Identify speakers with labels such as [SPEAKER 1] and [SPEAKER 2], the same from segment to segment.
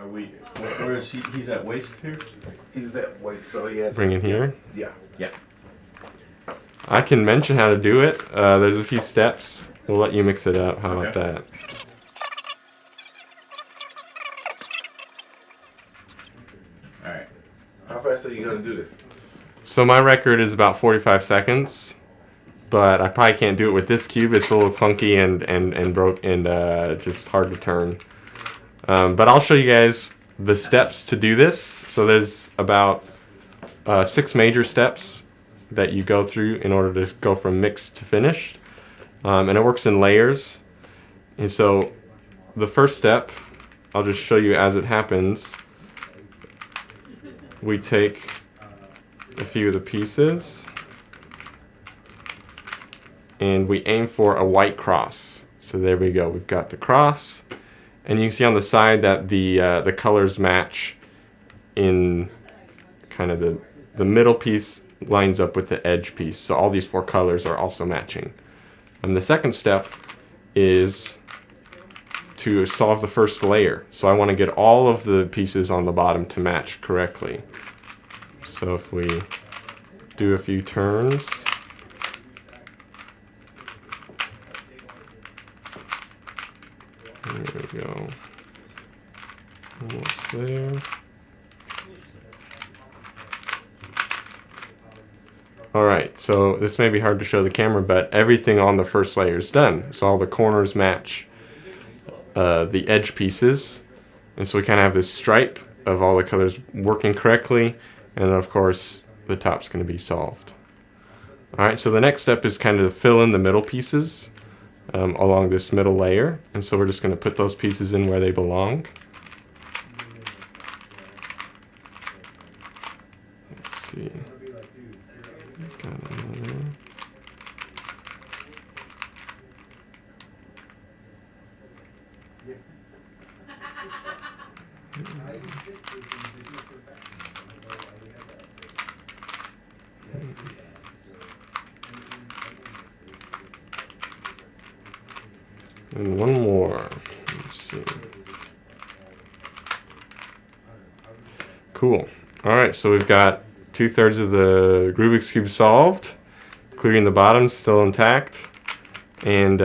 [SPEAKER 1] Are we? Where is he? He's at waist here.
[SPEAKER 2] He's at waist, so he has.
[SPEAKER 3] Bring it here.
[SPEAKER 2] Yeah.
[SPEAKER 1] Yeah.
[SPEAKER 3] I can mention how to do it. There's a few steps. We'll let you mix it up. How about
[SPEAKER 1] Okay.
[SPEAKER 3] that?
[SPEAKER 1] All right.
[SPEAKER 2] How fast are you gonna do this?
[SPEAKER 3] So my record is about 45 seconds, but I probably can't do it with this cube. It's a little clunky and just hard to turn. But I'll show you guys the steps to do this. So there's about 6 major steps that you go through in order to go from mixed to finished. And it works in layers. And so the first step, I'll just show you as it happens. We take a few of the pieces and we aim for a white cross. So there we go. We've got the cross. And you can see on the side that the colors match in kind of the middle piece lines up with the edge piece. So all these 4 colors are also matching. And the second step is to solve the first layer. So I want to get all of the pieces on the bottom to match correctly. So if we do a few turns, there we go. Almost there. Alright, so this may be hard to show the camera, but everything on the first layer is done. So all the corners match the edge pieces. And so we kind of have this stripe of all the colors working correctly. And then of course, the top's going to be solved. Alright, so the next step is kind of to fill in the middle pieces along this middle layer. And so we're just going to put those pieces in where they belong. Let's see. Got another. And one more. Let's see. Cool. All right, so we've got 2/3 of the Rubik's Cube solved, including the bottom still intact. And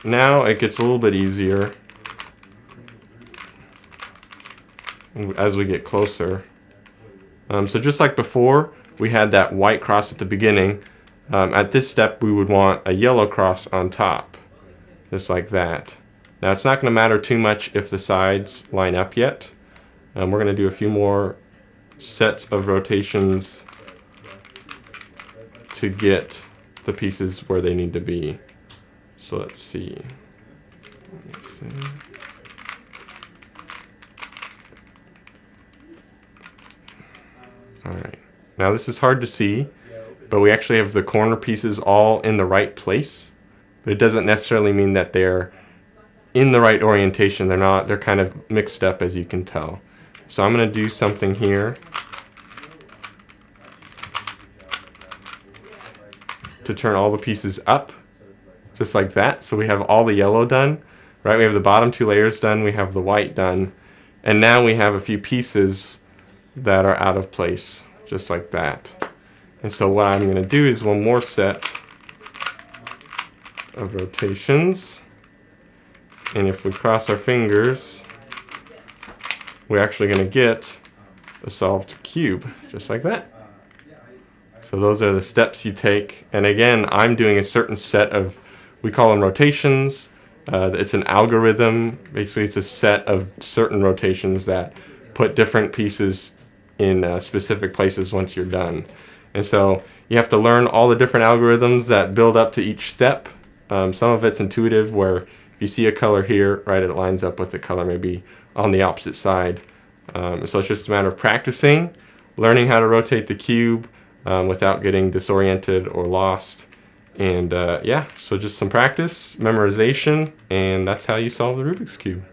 [SPEAKER 3] now it gets a little bit easier as we get closer. So just like before, we had that white cross at the beginning. At this step, we would want a yellow cross on top, just like that. Now it's not going to matter too much if the sides line up yet. We're going to do a few more sets of rotations to get the pieces where they need to be. So let's see. Alright, now this is hard to see, but we actually have the corner pieces all in the right place. But it doesn't necessarily mean that they're in the right orientation. They're not, they're kind of mixed up, as you can tell. So I'm going to do something here to turn all the pieces up, just like that. So we have all the yellow done, right? We have the bottom 2 layers done, we have the white done, and now we have a few pieces that are out of place, just like that. And so what I'm going to do is one more set of rotations, and if we cross our fingers, we're actually going to get a solved cube, just like that. So those are the steps you take, and again, I'm doing a certain set of, we call them rotations. It's an algorithm. Basically, it's a set of certain rotations that put different pieces in specific places once you're done. And so you have to learn all the different algorithms that build up to each step. Some of it's intuitive, where if you see a color here, right, it lines up with the color maybe on the opposite side. So it's just a matter of practicing, learning how to rotate the cube without getting disoriented or lost. And yeah, so just some practice, memorization, and that's how you solve the Rubik's Cube.